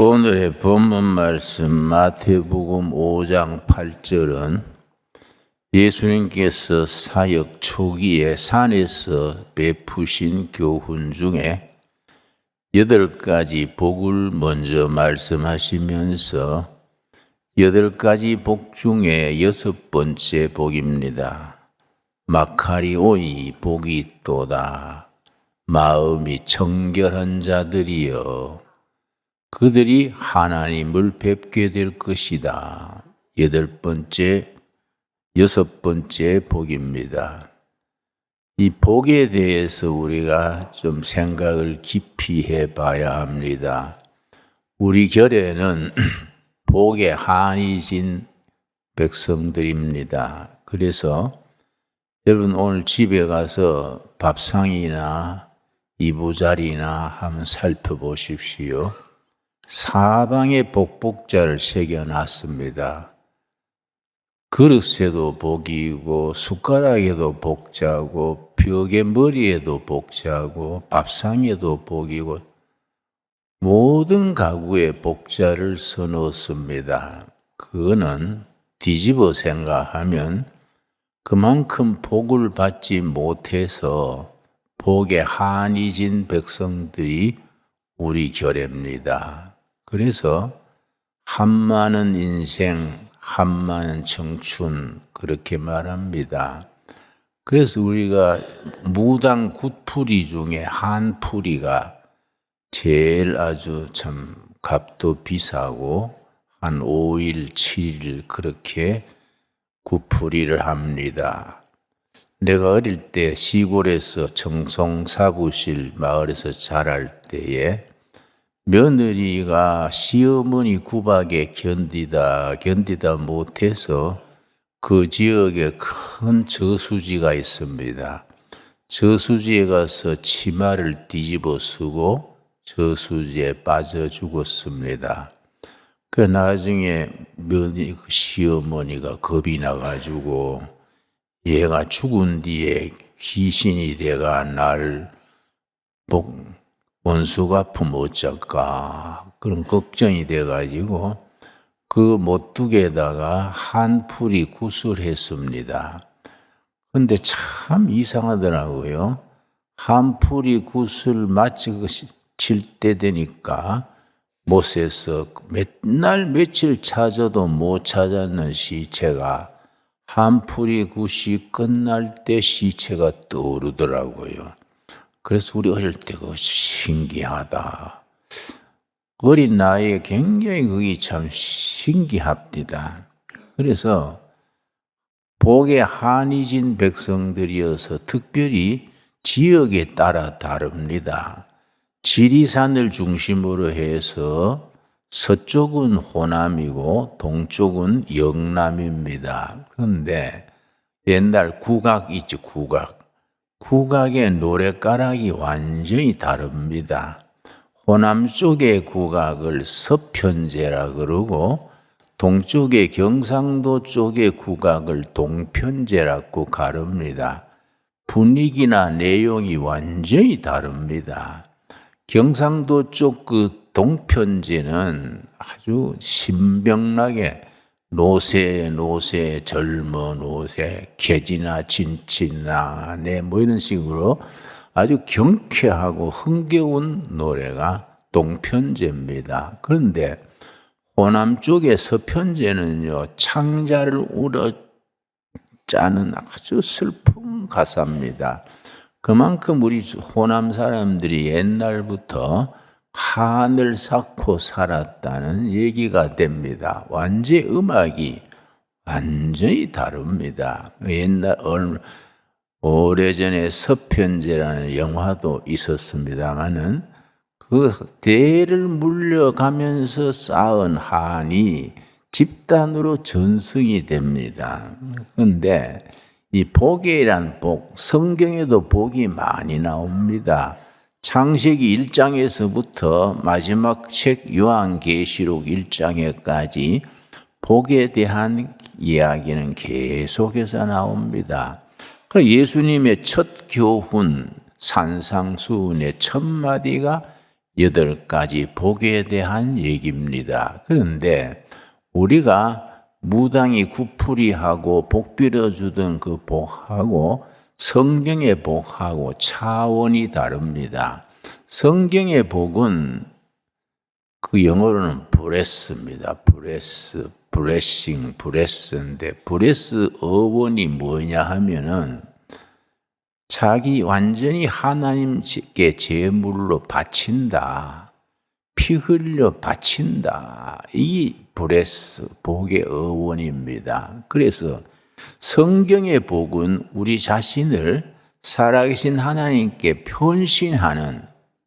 오늘의 본문 말씀 마태복음 5장 8절은 예수님께서 사역 초기에 산에서 베푸신 교훈 중에 8가지 복을 먼저 말씀하시면서 8가지 복 중에 6번째 복입니다. 마카리오이 복이 있도다. 마음이 청결한 자들이여 그들이 하나님을 뵙게 될 것이다. 6번째 복입니다. 이 복에 대해서 우리가 좀 생각을 깊이 해봐야 합니다. 우리 결에는 복에 한이 진 백성들입니다. 그래서 여러분 오늘 집에 가서 밥상이나 이부자리나 한번 살펴보십시오. 사방에 복복자를 새겨놨습니다. 그릇에도 복이고 숟가락에도 복자고 벽의 머리에도 복자고 밥상에도 복이고 모든 가구에 복자를 써놓습니다. 그거는 뒤집어 생각하면 그만큼 복을 받지 못해서 복에 한이 진 백성들이 우리 결입니다. 그래서 한많은 인생, 한많은 청춘 그렇게 말합니다. 그래서 우리가 무당 9풀이 중에 한 풀이가 제일 아주 참 값도 비싸고 한 5일, 7일 그렇게 9풀이를 합니다. 내가 어릴 때 시골에서 청송사부실 마을에서 자랄 때에 며느리가 시어머니 구박에 견디다 못해서 그 지역에 큰 저수지가 있습니다. 저수지에 가서 치마를 뒤집어 쓰고 저수지에 빠져 죽었습니다. 그 나중에 시어머니가 겁이 나가지고 얘가 죽은 뒤에 귀신이 돼가 날 원수 갚으면 어쩔까 그런 걱정이 돼가지고 그 못두개에다가 한 풀이 구슬했습니다. 근데 참 이상하더라고요. 한 풀이 구슬 마칠 때 되니까 못에서 맨날 며칠 찾아도 못 찾았는 시체가 한 풀이 굿이 끝날 때 시체가 떠오르더라고요. 그래서 우리 어릴 때 그거 신기하다. 어린 나이에 굉장히 그게 참 신기합니다. 그래서 복에 한이 진 백성들이어서 특별히 지역에 따라 다릅니다. 지리산을 중심으로 해서 서쪽은 호남이고 동쪽은 영남입니다. 그런데 옛날 국악 있죠, 국악. 국악의 노래가락이 완전히 다릅니다. 호남 쪽의 국악을 서편제라 그러고 동쪽의 경상도 쪽의 국악을 동편제라고 가릅니다. 분위기나 내용이 완전히 다릅니다. 경상도 쪽 그 동편제는 아주 신명나게 노새 젊어 노새 개지나 진치나 네 뭐 이런 식으로 아주 경쾌하고 흥겨운 노래가 동편제입니다. 그런데 호남 쪽의 서편제는요 창자를 우러 짜는 아주 슬픈 가사입니다. 그만큼 우리 호남 사람들이 옛날부터 한을 쌓고 살았다는 얘기가 됩니다. 완전히 음악이 완전히 다릅니다. 옛날 오래전에 서편제라는 영화도 있었습니다만은 그 대를 물려가면서 쌓은 한이 집단으로 전승이 됩니다. 그런데 이 복이란 복, 성경에도 복이 많이 나옵니다. 창세기 1장에서부터 마지막 책 요한계시록 1장에까지 복에 대한 이야기는 계속해서 나옵니다. 예수님의 첫 교훈 산상수훈의 첫 마디가 8가지 복에 대한 얘기입니다. 그런데 우리가 무당이 구풀이하고 복 빌어주던 그 복하고 성경의 복하고 차원이 다릅니다. 성경의 복은 그 영어로는 브레스입니다. 브레스인데 브레스 어원이 뭐냐 하면은 자기 완전히 하나님께 제물로 바친다. 피 흘려 바친다. 이 브레스 복의 어원입니다. 그래서 성경의 복은 우리 자신을 살아계신 하나님께 변신하는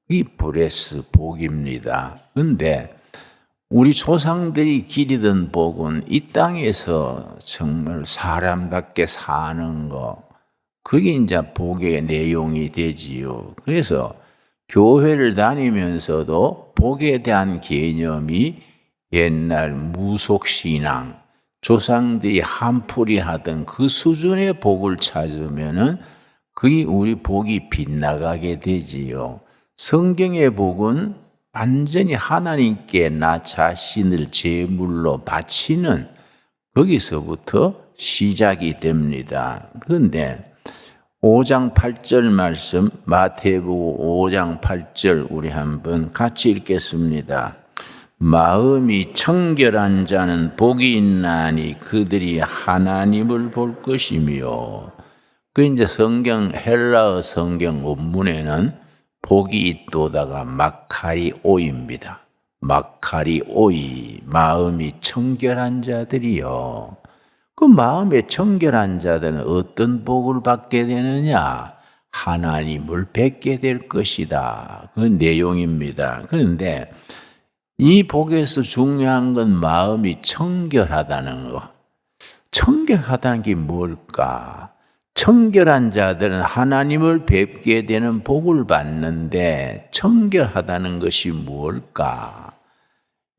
이 브레스 복입니다. 그런데 우리 조상들이 기리던 복은 이 땅에서 정말 사람답게 사는 거, 그게 이제 복의 내용이 되지요. 그래서 교회를 다니면서도 복에 대한 개념이 옛날 무속신앙, 조상들이 한풀이 하던 그 수준의 복을 찾으면은 그게 우리 복이 빗나가게 되지요. 성경의 복은 완전히 하나님께 나 자신을 제물로 바치는 거기서부터 시작이 됩니다. 그런데 5장 8절 말씀, 마태복음 5장 8절 우리 한번 같이 읽겠습니다. 마음이 청결한 자는 복이 있나니 그들이 하나님을 볼 것이며. 그 이제 성경 헬라어 성경 원문에는 복이 있도다가 마카리오입니다. 마카리오이, 마음이 청결한 자들이요. 그 마음에 청결한 자들은 어떤 복을 받게 되느냐? 하나님을 뵙게 될 것이다. 그 내용입니다. 그런데 이 복에서 중요한 건 마음이 청결하다는 거. 청결하다는 게 뭘까? 청결한 자들은 하나님을 뵙게 되는 복을 받는데 청결하다는 것이 뭘까?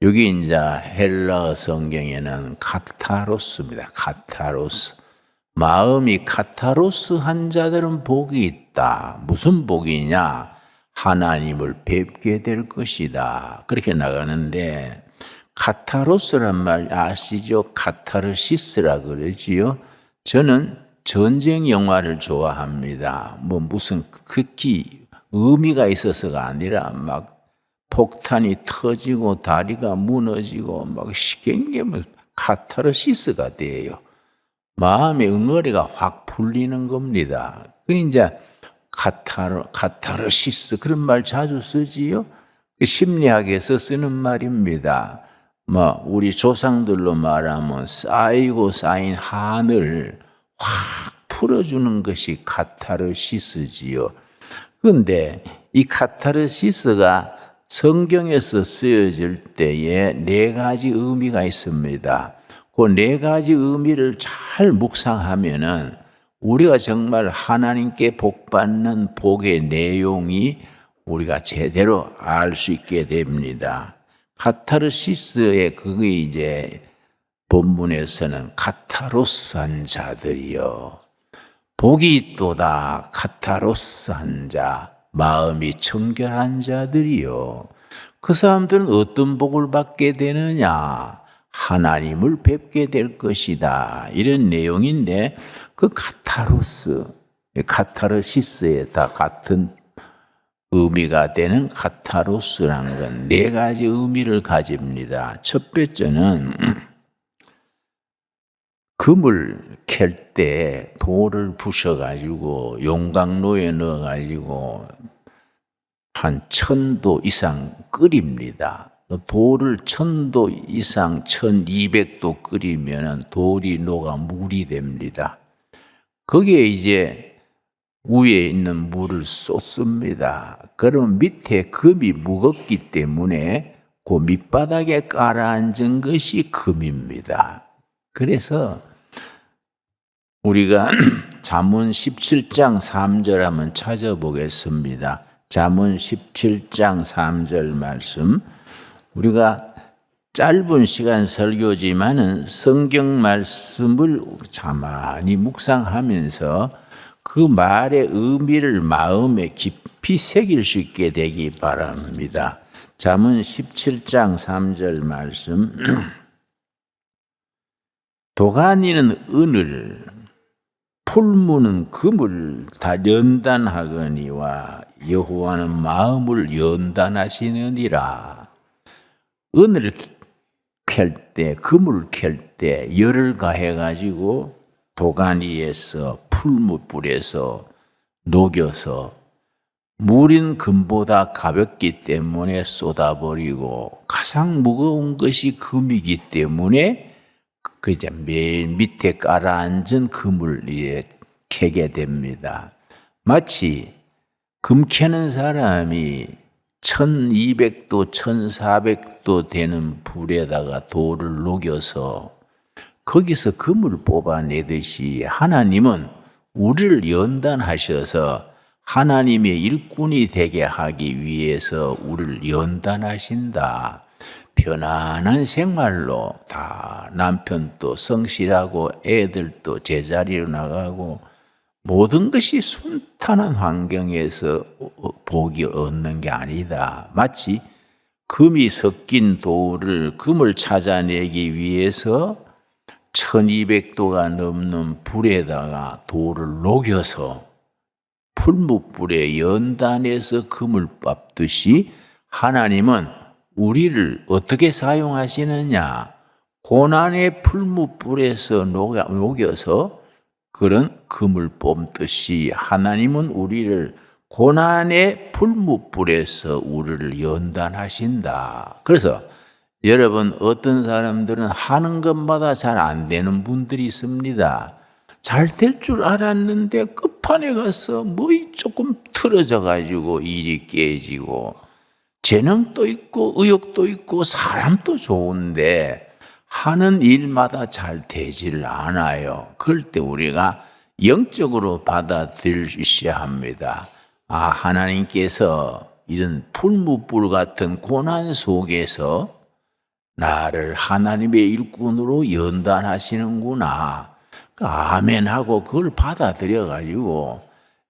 여기 이제 헬라어 성경에는 카타로스입니다. 카타로스. 마음이 카타로스한 자들은 복이 있다. 무슨 복이냐? 하나님을 뵙게 될 것이다. 그렇게 나가는데 카타로스란 말 아시죠? 카타르시스라 그러지요. 저는 전쟁 영화를 좋아합니다. 뭐 무슨 극히 의미가 있어서가 아니라 막 폭탄이 터지고 다리가 무너지고 막 시경계면 카타르시스가 돼요. 마음의 응어리가 확 풀리는 겁니다. 그 이제 카타르시스 그런 말 자주 쓰지요. 심리학에서 쓰는 말입니다. 뭐 우리 조상들로 말하면 쌓이고 쌓인 한을 확 풀어주는 것이 카타르시스지요. 그런데 이 카타르시스가 성경에서 쓰여질 때에 4가지 의미가 있습니다. 그 4가지 의미를 잘 묵상하면은 우리가 정말 하나님께 복받는 복의 내용이 우리가 제대로 알 수 있게 됩니다. 카타르시스의 그게 이제 본문에서는 카타로스한 자들이요. 복이 있도다 카타로스한 자, 마음이 청결한 자들이요. 그 사람들은 어떤 복을 받게 되느냐? 하나님을 뵙게 될 것이다. 이런 내용인데 그 카타로스, 카타르시스에 다 같은 의미가 되는 카타로스라는 건 4가지 의미를 가집니다. 첫 번째는 금을 캘 때 돌을 부셔가지고 용광로에 넣어가지고 한 1000도 이상 끓입니다. 돌을 1000도 이상 1200도 끓이면 돌이 녹아 물이 됩니다. 거기에 이제 위에 있는 물을 쏟습니다. 그러면 밑에 금이 무겁기 때문에 그 밑바닥에 깔아앉은 것이 금입니다. 그래서 우리가 잠언 17장 3절 한번 찾아보겠습니다. 잠언 17장 3절 말씀. 우리가 짧은 시간 설교지만은 성경 말씀을 가만히 묵상하면서 그 말의 의미를 마음에 깊이 새길 수 있게 되기 바랍니다. 잠언 17장 3절 말씀. 도가니는 은을, 풀무는 금을 다 연단하거니와 여호와는 마음을 연단하시느니라. 은을 캘 때, 금을 캘 때 열을 가해가지고 도가니에서 풀무불에서 녹여서 물인 금보다 가볍기 때문에 쏟아버리고 가장 무거운 것이 금이기 때문에 그 이제 맨 밑에 깔아앉은 금을 캐게 됩니다. 마치 금 캐는 사람이 1200도, 1400도 되는 불에다가 돌을 녹여서 거기서 금을 뽑아내듯이 하나님은 우리를 연단하셔서 하나님의 일꾼이 되게 하기 위해서 우리를 연단하신다. 편안한 생활로 다 남편도 성실하고 애들도 제자리로 나가고 모든 것이 순탄한 환경에서 복이 얻는 게 아니다. 마치 금이 섞인 금을 찾아내기 위해서 1200도가 넘는 불에다가 돌을 녹여서 풀무불에 연단해서 금을 빻듯이 하나님은 우리를 어떻게 사용하시느냐? 고난의 풀무불에서 녹여서 그런 금을 뽑듯이 하나님은 우리를 고난의 풀무불에서 우리를 연단하신다. 그래서 여러분, 어떤 사람들은 하는 것마다 잘 안 되는 분들이 있습니다. 잘 될 줄 알았는데 끝판에 가서 조금 틀어져 가지고 일이 깨지고 재능도 있고 의욕도 있고 사람도 좋은데 하는 일마다 잘 되질 않아요. 그럴 때 우리가 영적으로 받아들이셔야 합니다. 하나님께서 이런 풀무불 같은 고난 속에서 나를 하나님의 일꾼으로 연단하시는구나. 아멘하고 그걸 받아들여가지고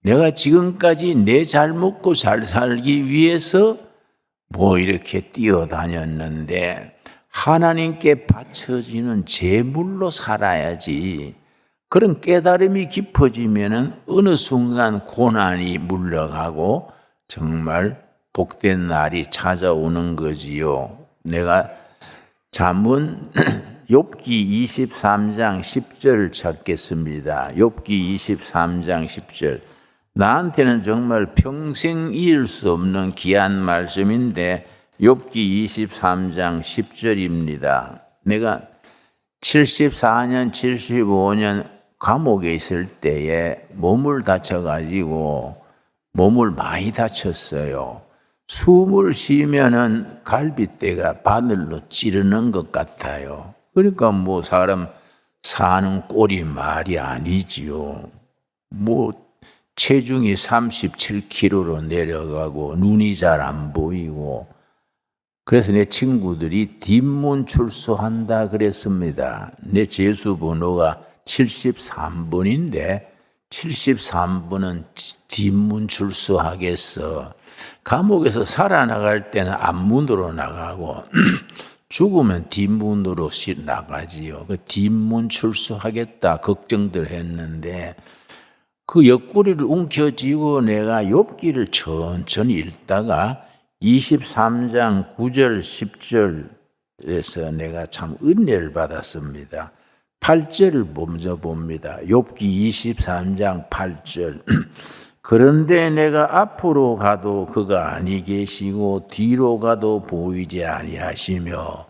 내가 지금까지 내 잘 먹고 잘 살기 위해서 이렇게 뛰어다녔는데 하나님께 바쳐지는 제물로 살아야지. 그런 깨달음이 깊어지면은 어느 순간 고난이 물러가고 정말 복된 날이 찾아오는 거지요. 내가 잠언 욥기 23장 10절 찾겠습니다. 욥기 23장 10절. 나한테는 정말 평생 잊을 수 없는 귀한 말씀인데 욥기 23장 10절입니다. 내가 74년, 75년 감옥에 있을 때에 몸을 다쳐가지고 몸을 많이 다쳤어요. 숨을 쉬면은 갈빗대가 바늘로 찌르는 것 같아요. 그러니까 사람 사는 꼴이 말이 아니지요. 체중이 37kg로 내려가고 눈이 잘 안 보이고 그래서 내 친구들이 뒷문 출소한다 그랬습니다. 내 재수번호가 73번인데 73번은 뒷문 출소하겠어. 감옥에서 살아나갈 때는 앞문으로 나가고 죽으면 뒷문으로 나가지요. 그 뒷문 출소하겠다 걱정들 했는데 그 옆구리를 움켜쥐고 내가 욥기를 천천히 읽다가 23장 9절 10절에서 내가 참 은혜를 받았습니다. 8절을 먼저 봅니다. 욥기 23장 8절. 그런데 내가 앞으로 가도 그가 아니 계시고 뒤로 가도 보이지 아니하시며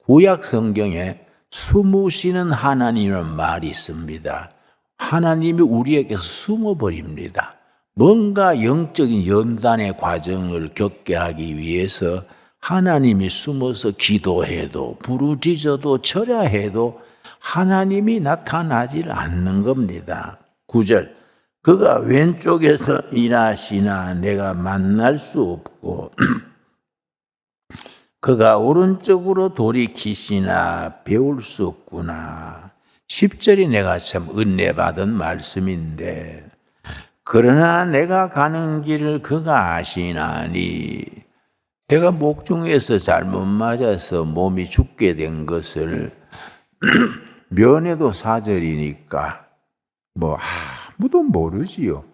구약 성경에 숨으시는 하나님이라는 말이 있습니다. 하나님이 우리에게서 숨어버립니다. 뭔가 영적인 연단의 과정을 겪게 하기 위해서 하나님이 숨어서 기도해도 부르짖어도 절야해도 하나님이 나타나질 않는 겁니다. 9절. 그가 왼쪽에서 일하시나 내가 만날 수 없고 그가 오른쪽으로 돌이키시나 배울 수 없구나. 10절이 내가 참 은혜 받은 말씀인데 그러나 내가 가는 길을 그가 아시나니 내가 목중에서 잘못 맞아서 몸이 죽게 된 것을 면회도 사절이니까 뭐 아무도 모르지요.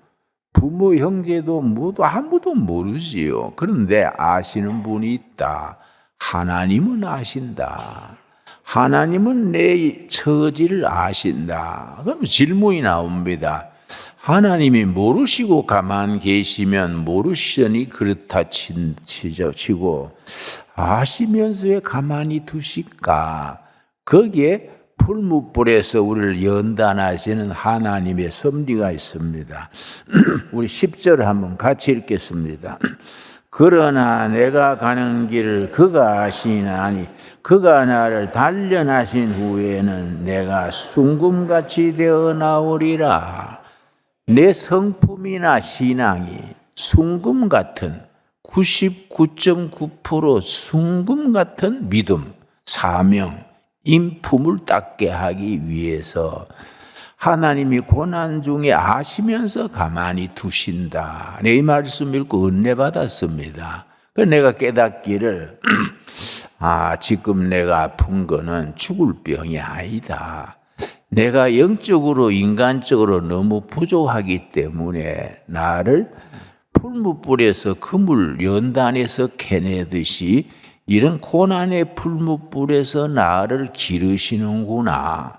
부모 형제도 모두 아무도 모르지요. 그런데 아시는 분이 있다. 하나님은 아신다. 하나님은 내 처지를 아신다. 그럼 질문이 나옵니다. 하나님이 모르시고 가만 계시면 모르시니 그렇다 치고 아시면서 왜 가만히 두실까? 거기에 풀무불에서 우리를 연단하시는 하나님의 섭리가 있습니다. 우리 10절 한번 같이 읽겠습니다. 그러나 내가 가는 길을 그가 아시나니 그가 나를 단련하신 후에는 내가 순금같이 되어 나오리라. 내 성품이나 신앙이 순금 같은 99.9% 순금 같은 믿음, 사명, 인품을 닦게 하기 위해서 하나님이 고난 중에 아시면서 가만히 두신다. 이 말씀 읽고 은혜 받았습니다. 그래서 내가 깨닫기를 지금 내가 아픈 거는 죽을 병이 아니다. 내가 영적으로 인간적으로 너무 부족하기 때문에 나를 풀무불에서 그물 연단에서 캐내듯이 이런 고난의 풀무불에서 나를 기르시는구나.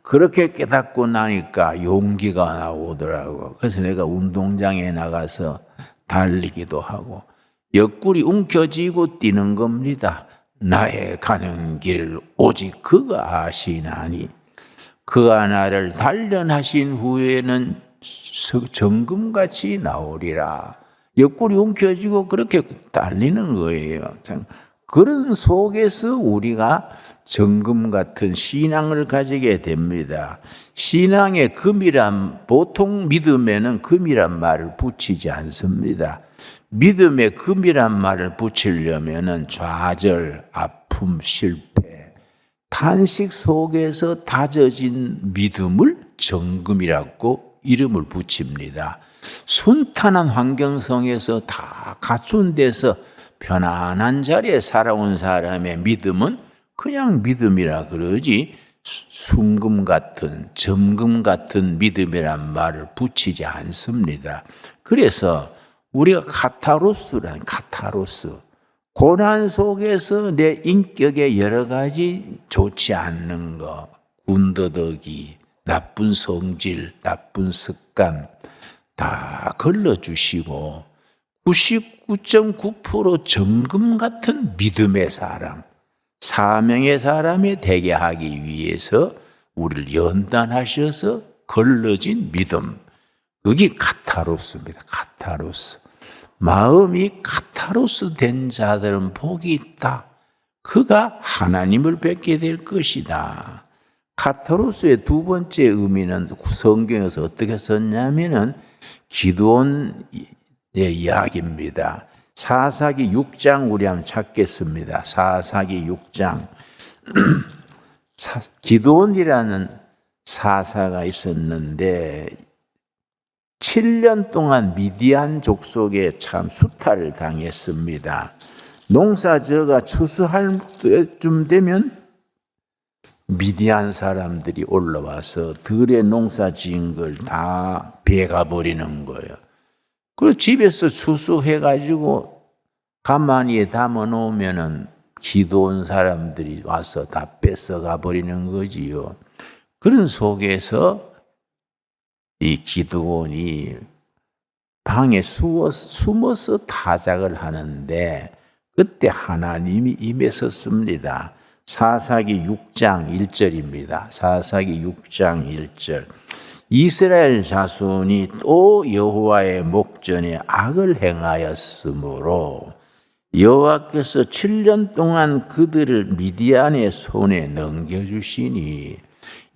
그렇게 깨닫고 나니까 용기가 나오더라고. 그래서 내가 운동장에 나가서 달리기도 하고 옆구리 움켜쥐고 뛰는 겁니다. 나의 가는 길 오직 그가 아시나니 그가 나를 단련하신 후에는 정금같이 나오리라. 옆구리 움켜쥐고 그렇게 달리는 거예요. 참. 그런 속에서 우리가 정금 같은 신앙을 가지게 됩니다. 신앙의 금이란 보통 믿음에는 금이란 말을 붙이지 않습니다. 믿음의 금이란 말을 붙이려면은 좌절, 아픔, 실패, 탄식 속에서 다져진 믿음을 정금이라고 이름을 붙입니다. 순탄한 환경성에서 다 갖춘 데서 편안한 자리에 살아온 사람의 믿음은 그냥 믿음이라 그러지 순금 같은 점금 같은 믿음이란 말을 붙이지 않습니다. 그래서 우리가 카타로스 고난 속에서 내 인격에 여러 가지 좋지 않는 거, 군더더기, 나쁜 성질, 나쁜 습관 다 걸러주시고 99.9% 정금 같은 믿음의 사람, 사명의 사람이 되게 하기 위해서 우리를 연단하셔서 걸러진 믿음. 그게 카타로스입니다. 카타로스. 마음이 카타로스 된 자들은 복이 있다. 그가 하나님을 뵙게 될 것이다. 카타로스의 두 번째 의미는 성경에서 어떻게 썼냐면은 기드온의 이야기입니다. 사사기 6장 우리 한번 찾겠습니다. 사사기 6장. 기드온이라는 사사가 있었는데 7년 동안 미디안 족속에 참 수탈을 당했습니다. 농사져가 추수할 때쯤 되면 미디안 사람들이 올라와서 들에 농사 지은 걸 다 베가 버리는 거예요. 그리고 집에서 추수해가지고 가마니에 담아 놓으면은 기드온 사람들이 와서 다 뺏어가 버리는 거지요. 그런 속에서 이 기드온이 방에 숨어서 타작을 하는데 그때 하나님이 임했었습니다. 사사기 6장 1절입니다. 사사기 6장 1절. 이스라엘 자손이 또 여호와의 목전에 악을 행하였으므로 여호와께서 7년 동안 그들을 미디안의 손에 넘겨주시니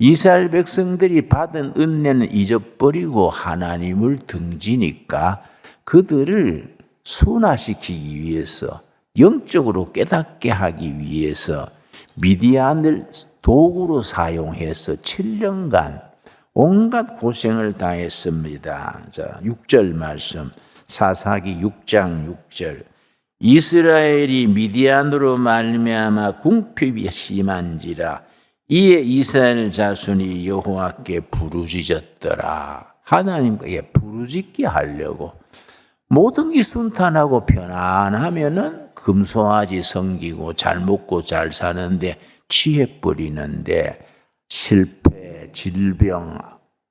이스라엘 백성들이 받은 은혜는 잊어버리고 하나님을 등지니까 그들을 순화시키기 위해서 영적으로 깨닫게 하기 위해서 미디안을 도구로 사용해서 7년간 온갖 고생을 당했습니다. 자, 6절 말씀, 사사기 6장 6절. 이스라엘이 미디안으로 말미암아 궁핍이 심한지라 이에 이스라엘 자손이 여호와께 부르짖었더라. 하나님께 부르짖게 하려고 모든 게 순탄하고 편안하면은 금송아지 섬기고 잘 먹고 잘 사는데 취해버리는데 실패, 질병,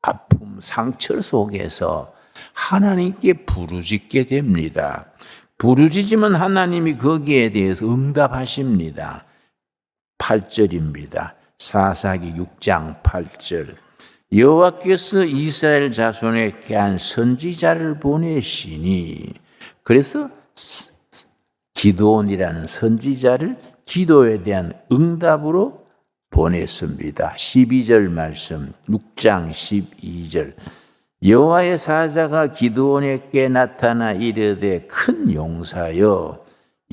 아픔, 상처 속에서 하나님께 부르짖게 됩니다. 부르짖으면 하나님이 거기에 대해서 응답하십니다. 8절입니다. 사사기 6장 8절. 여호와께서 이스라엘 자손에게 한 선지자를 보내시니, 그래서 기드온이라는 선지자를 기도에 대한 응답으로 보냈습니다. 12절 말씀, 6장 12절. 여호와의 사자가 기드온에게 나타나 이르되 큰 용사여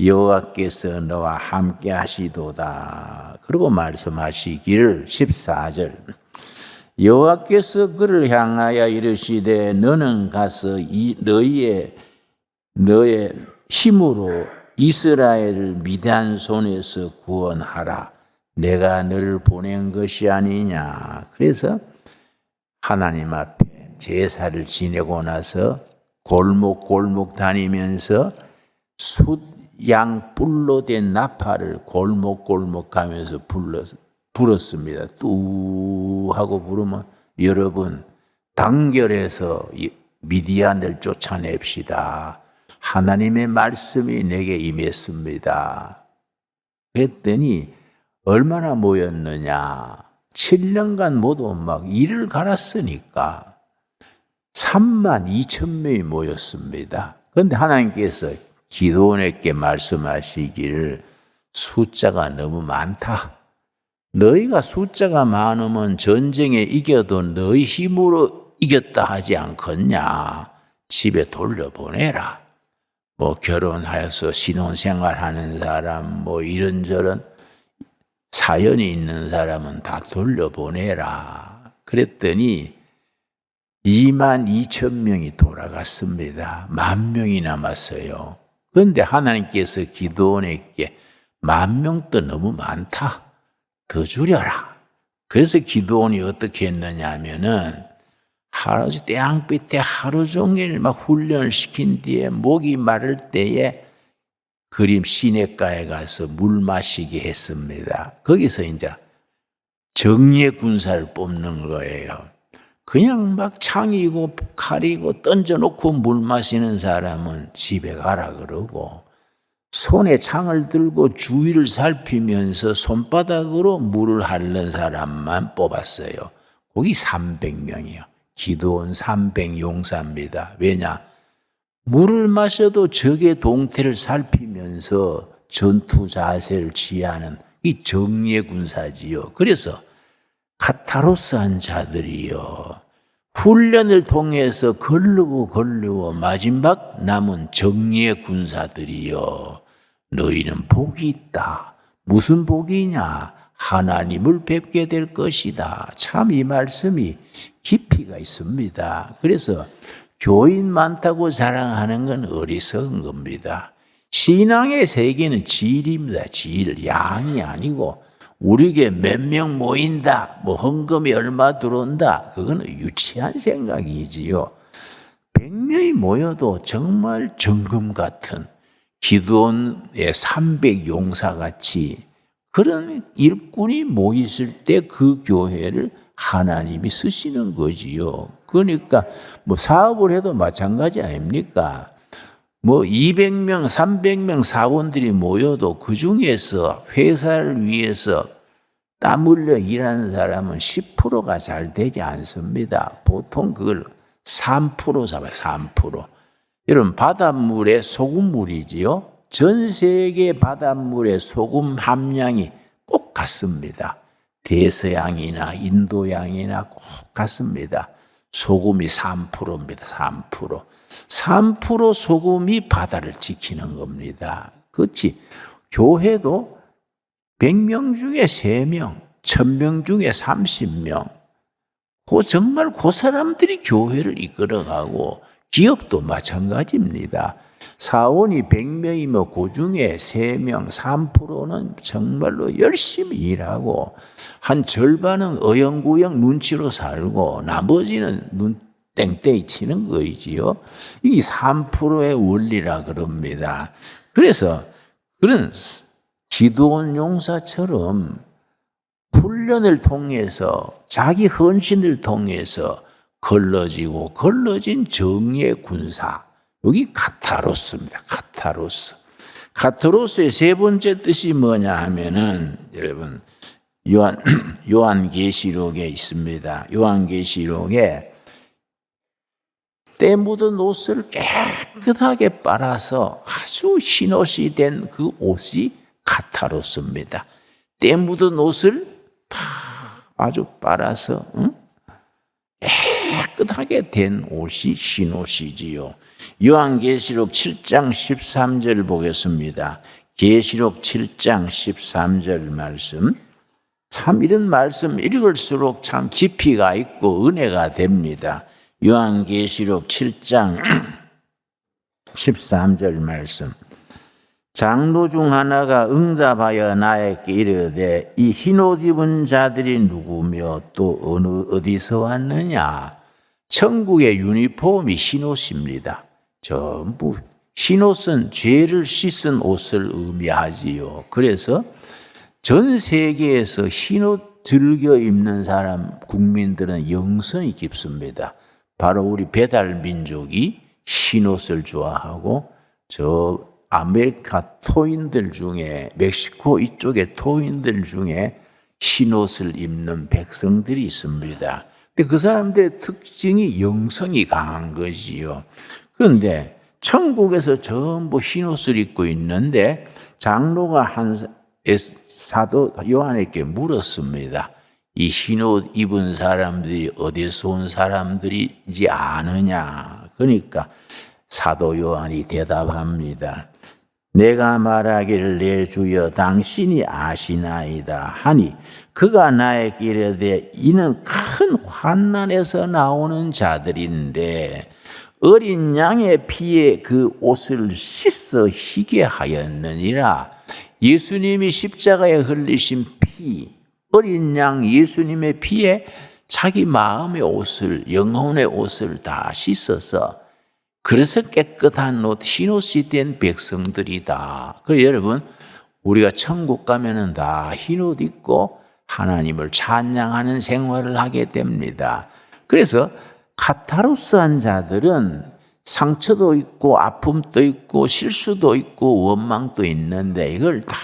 여호와께서 너와 함께 하시도다. 그리고 말씀하시기를 14절. 여호와께서 그를 향하여 이르시되 너는 가서 너의 힘으로 이스라엘을 미디안 손에서 구원하라. 내가 너를 보낸 것이 아니냐. 그래서 하나님 앞에 제사를 지내고 나서 골목골목 다니면서 숫양 뿔로 된 나팔을 골목골목 가면서 불었습니다. 뚜 하고 부르면 여러분 단결해서 미디안을 쫓아냅시다. 하나님의 말씀이 내게 임했습니다. 그랬더니 얼마나 모였느냐. 7년간 모두 막 이를 갈았으니까 32,000명이 모였습니다. 그런데 하나님께서 기드온에게 말씀하시기를 숫자가 너무 많다. 너희가 숫자가 많으면 전쟁에 이겨도 너희 힘으로 이겼다 하지 않겠냐. 집에 돌려보내라. 뭐 결혼하여서 신혼생활하는 사람, 뭐 이런저런 사연이 있는 사람은 다 돌려보내라. 그랬더니 22,000명이 돌아갔습니다. 10,000명이 남았어요. 그런데 하나님께서 기드온에게 10,000명도 너무 많다. 더 줄여라. 그래서 기드온이 어떻게 했느냐 하면은 하루 태양빛에 하루 종일 막 훈련을 시킨 뒤에 목이 마를 때에 그림 시냇가에 가서 물 마시게 했습니다. 거기서 이제 정예 군사를 뽑는 거예요. 그냥 막 창이고 칼이고 던져놓고 물 마시는 사람은 집에 가라 그러고 손에 창을 들고 주위를 살피면서 손바닥으로 물을 핥는 사람만 뽑았어요. 거기 300명이요. 기드온 300용사입니다. 왜냐? 물을 마셔도 적의 동태를 살피면서 전투 자세를 취하는 이 정예 군사지요. 그래서 카타로스한 자들이요. 훈련을 통해서 걸르고 마지막 남은 정예 군사들이요. 너희는 복이 있다. 무슨 복이냐? 하나님을 뵙게 될 것이다. 참 이 말씀이 깊이가 있습니다. 그래서 교인 많다고 자랑하는 건 어리석은 겁니다. 신앙의 세계는 질입니다. 질, 양이 아니고 우리에게 몇 명 모인다, 뭐 헌금이 얼마 들어온다, 그거는 유치한 생각이지요. 100명이 모여도 정말 정금 같은 기드온의 300용사같이 그런 일꾼이 모이실 때 그 교회를 하나님이 쓰시는 거지요. 그러니까 뭐 사업을 해도 마찬가지 아닙니까? 뭐 200명, 300명 사원들이 모여도 그 중에서 회사를 위해서 땀 흘려 일하는 사람은 10%가 잘 되지 않습니다. 보통 그걸 3% 잡아요. 3%. 여러분 바닷물에 소금물이지요. 전 세계 바닷물의 소금 함량이 꼭 같습니다. 대서양이나 인도양이나 꼭 같습니다. 소금이 3%입니다. 3%. 3% 소금이 바다를 지키는 겁니다. 그렇지. 교회도 100명 중에 3명, 1000명 중에 30명. 정말 그 사람들이 교회를 이끌어가고 기업도 마찬가지입니다. 사원이 100명이면 그 중에 3명, 3%는 정말로 열심히 일하고 한 절반은 어영부영 눈치로 살고 나머지는 눈 땡땡이 치는 거이지요. 이게 3%의 원리라 그럽니다. 그래서 그런 기도원 용사처럼 훈련을 통해서 자기 헌신을 통해서 걸러진 정의의 군사. 여기 카타로스입니다. 카타로스. 카타로스의 세 번째 뜻이 뭐냐 하면은 여러분 요한계시록에 있습니다. 요한계시록에 때 묻은 옷을 깨끗하게 빨아서 아주 흰옷이 된 그 옷이 카타로스입니다. 때 묻은 옷을 다 아주 빨아서 깨끗하게 된 옷이 흰옷이지요. 요한계시록 7장 13절 보겠습니다. 계시록 7장 13절 말씀. 참 이런 말씀 읽을수록 참 깊이가 있고 은혜가 됩니다. 요한계시록 7장 13절 말씀. 장로 중 하나가 응답하여 나에게 이르되 이 흰옷 입은 자들이 누구며 또 어디서 왔느냐. 천국의 유니폼이 흰옷입니다. 전부 흰옷은 죄를 씻은 옷을 의미하지요. 그래서 전 세계에서 흰옷 즐겨 입는 사람 국민들은 영성이 깊습니다. 바로 우리 배달 민족이 흰옷을 좋아하고 저 아메리카 토인들 중에 멕시코 이쪽의 토인들 중에 흰옷을 입는 백성들이 있습니다. 근데 그 사람들의 특징이 영성이 강한 거지요. 그런데 천국에서 전부 흰옷을 입고 있는데 장로가 한 사도 요한에게 물었습니다. 이 흰옷 입은 사람들이 어디서 온 사람들인지 아느냐. 그러니까 사도 요한이 대답합니다. 내가 말하기를 내 주여 당신이 아시나이다 하니 그가 나에게 이르되 이는 큰 환난에서 나오는 자들인데 어린 양의 피에 그 옷을 씻어 희게 하였느니라. 예수님이 십자가에 흘리신 피, 어린 양 예수님의 피에 자기 마음의 옷을, 영혼의 옷을 다 씻어서 그래서 깨끗한 옷, 흰옷이 된 백성들이다. 그래서 여러분, 우리가 천국 가면은 다 흰옷 입고 하나님을 찬양하는 생활을 하게 됩니다. 그래서 카타로스한 자들은 상처도 있고 아픔도 있고 실수도 있고 원망도 있는데 이걸 다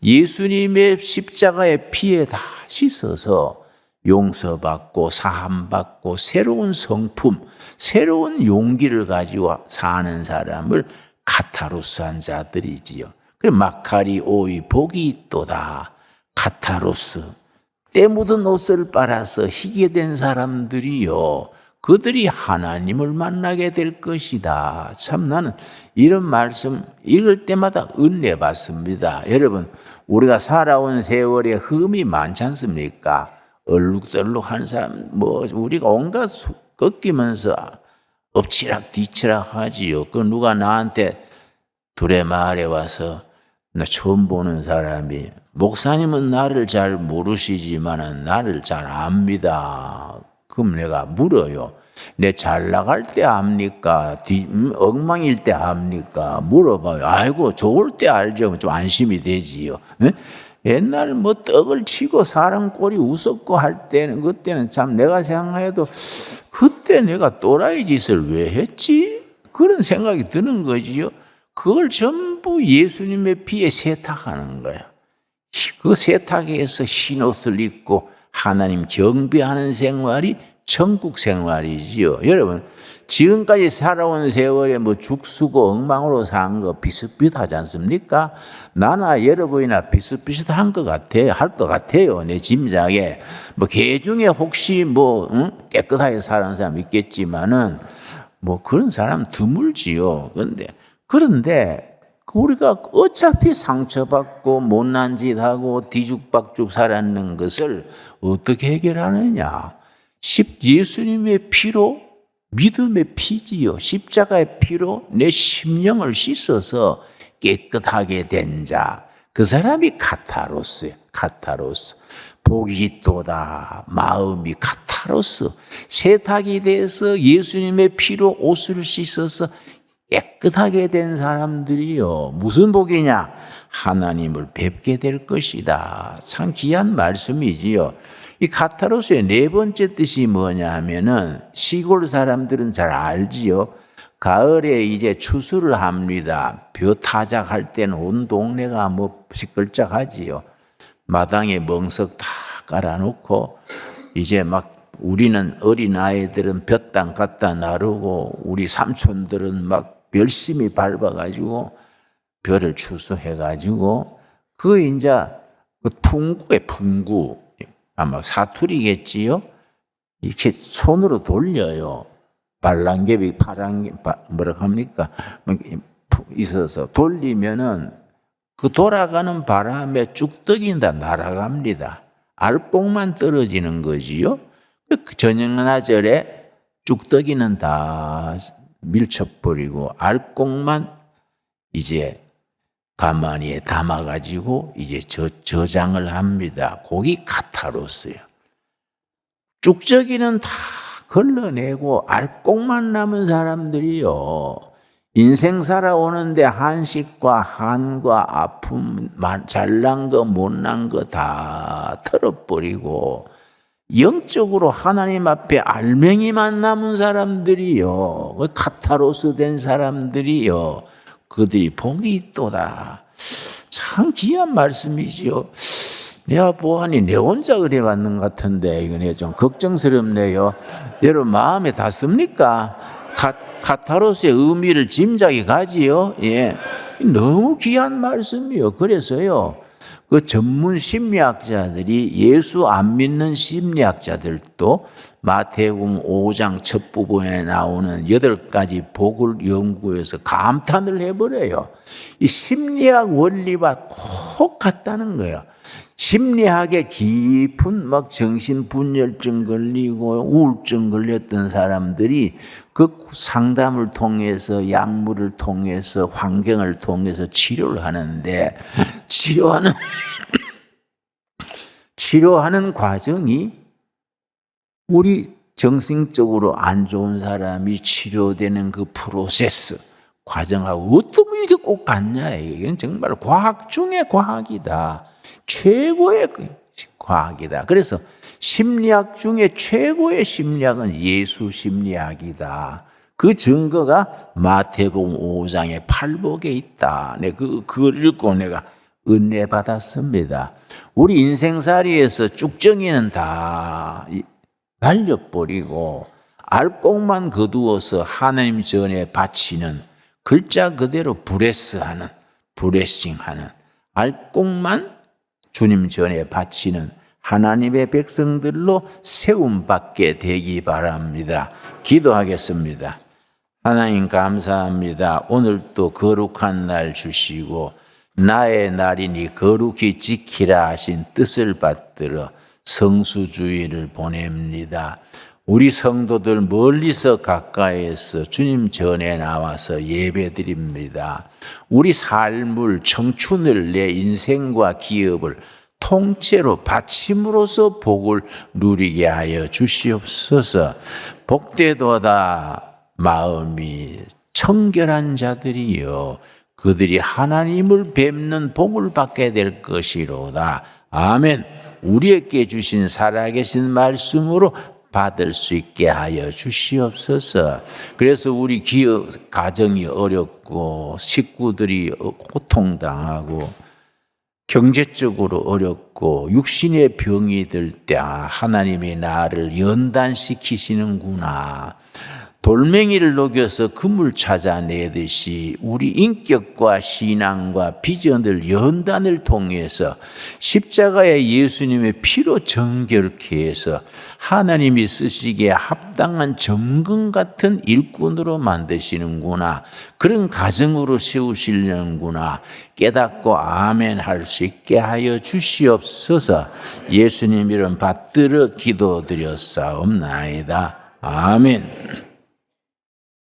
예수님의 십자가의 피에 다 씻어서 용서받고 사함받고 새로운 성품, 새로운 용기를 가지고 사는 사람을 카타로스한 자들이지요. 그래서 마카리 오이 복이 있도다. 카타로스. 때 묻은 옷을 빨아서 희게 된 사람들이요. 그들이 하나님을 만나게 될 것이다. 참 나는 이런 말씀 읽을 때마다 은혜 받습니다. 여러분, 우리가 살아온 세월에 흠이 많지 않습니까? 얼룩덜룩한 사람, 우리가 온갖 꺾이면서 엎치락 뒤치락 하지요. 그 누가 나한테 둘의 말에 와서 나 처음 보는 사람이 목사님은 나를 잘 모르시지만은 나를 잘 압니다. 그럼 내가 물어요. 내 잘 나갈 때 압니까? 엉망일 때 압니까? 물어봐요. 아이고 좋을 때 알죠. 좀 안심이 되지요. 네? 옛날 떡을 치고 사람 꼴이 웃었고 할 때는 그때는 참 내가 생각해도 그때 내가 또라이 짓을 왜 했지? 그런 생각이 드는 거지요. 그걸 전부 예수님의 피에 세탁하는 거예요. 그 세탁해서 흰옷을 입고 하나님 경배하는 생활이 천국 생활이지요. 여러분, 지금까지 살아온 세월에 죽쓰고 엉망으로 산 거 비슷비슷하지 않습니까? 나나 여러분이나 비슷비슷한 것 같아요. 할 것 같아요. 내 짐작에. 개 중에 혹시 깨끗하게 사는 사람 있겠지만은 그런 사람 드물지요. 그런데 우리가 어차피 상처받고 못난 짓 하고 뒤죽박죽 살았는 것을 어떻게 해결하느냐? 예수님의 피로 믿음의 피지요. 십자가의 피로 내 심령을 씻어서 깨끗하게 된 자. 그 사람이 카타로스예요. 카타로스. 복이 있도다. 마음이 카타로스. 세탁이 돼서 예수님의 피로 옷을 씻어서 깨끗하게 된 사람들이요. 무슨 복이냐? 하나님을 뵙게 될 것이다. 참 귀한 말씀이지요. 이 카타로스의 네 번째 뜻이 뭐냐 하면은 시골 사람들은 잘 알지요. 가을에 이제 추수를 합니다. 벼 타작할 때는 온 동네가 뭐 시끌짝하지요. 마당에 멍석 다 깔아놓고 이제 막 우리는 어린 아이들은 볕땅 갖다 나르고 우리 삼촌들은 막 열심히 밟아가지고 벼를 추수해가지고 그 이제 그 풍구에 풍구 아마 사투리겠지요. 이렇게 손으로 돌려요. 발랑개비 파랑개 뭐라고 합니까? 있어서 돌리면은 그 돌아가는 바람에 쭉떡이 다 날아갑니다. 알곡만 떨어지는 거지요. 그 저녁나절에 쭉떡이는 다 밀쳐버리고 알곡만 이제 가마니에 담아가지고 이제 저장을 합니다. 그게 카타로스예요. 쭉저기는 다 걸러내고 알곡만 남은 사람들이요. 인생 살아오는데 한식과 한과 아픔, 잘난 거 못난 거 다 털어버리고 영적으로 하나님 앞에 알맹이만 남은 사람들이요. 카타로스 된 사람들이요. 그들이 복이 있도다. 참 귀한 말씀이지요. 내가 보아하니 내 혼자 의뢰 받는 것 같은데 이건 좀 걱정스럽네요. 여러분 마음에 닿습니까? 카타로스의 의미를 짐작이 가지요. 예, 너무 귀한 말씀이요. 그래서요, 그 전문 심리학자들이 예수 안 믿는 심리학자들도 마태복음 5장 첫 부분에 나오는 8가지 복을 연구해서 감탄을 해버려요. 이 심리학 원리와 꼭 같다는 거예요. 심리학에 깊은 막 정신분열증 걸리고 우울증 걸렸던 사람들이 그 상담을 통해서 약물을 통해서 환경을 통해서 치료를 하는데 치료하는 과정이 우리 정신적으로 안 좋은 사람이 치료되는 그 프로세스 과정하고 어떻게 이렇게 꼭 같냐. 이건 정말 과학 중의 과학이다. 최고의 과학이다. 그래서 심리학 중에 최고의 심리학은 예수 심리학이다. 그 증거가 마태복음 5장의 팔복에 있다. 그걸 읽고 내가 은혜 받았습니다. 우리 인생살이에서 쭉정이는 다 날려버리고 알곡만 거두어서 하나님 전에 바치는 글자 그대로 브레싱하는 알곡만 주님 전에 바치는 하나님의 백성들로 세움받게 되기 바랍니다. 기도하겠습니다. 하나님 감사합니다. 오늘 또 거룩한 날 주시고 나의 날이니 거룩히 지키라 하신 뜻을 받들어 성수주의를 보냅니다. 우리 성도들 멀리서 가까이에서 주님 전에 나와서 예배드립니다. 우리 삶을 청춘을 내 인생과 기업을 통째로 바침으로써 복을 누리게 하여 주시옵소서. 복되도다 마음이 청결한 자들이요 그들이 하나님을 뵙는 복을 받게 될 것이로다. 아멘. 우리에게 주신 살아계신 말씀으로 받을 수 있게 하여 주시옵소서. 그래서 우리 기업 가정이 어렵고 식구들이 고통당하고 경제적으로 어렵고 육신의 병이 들 때 하나님이 나를 연단시키시는구나. 돌멩이를 녹여서 금을 찾아내듯이 우리 인격과 신앙과 비전을 연단을 통해서 십자가의 예수님의 피로 정결케 해서 하나님이 쓰시기에 합당한 정금 같은 일꾼으로 만드시는구나. 그런 가정으로 세우시려는구나. 깨닫고 아멘 할 수 있게 하여 주시옵소서. 예수님 이름 받들어 기도드렸사옵나이다. 아멘.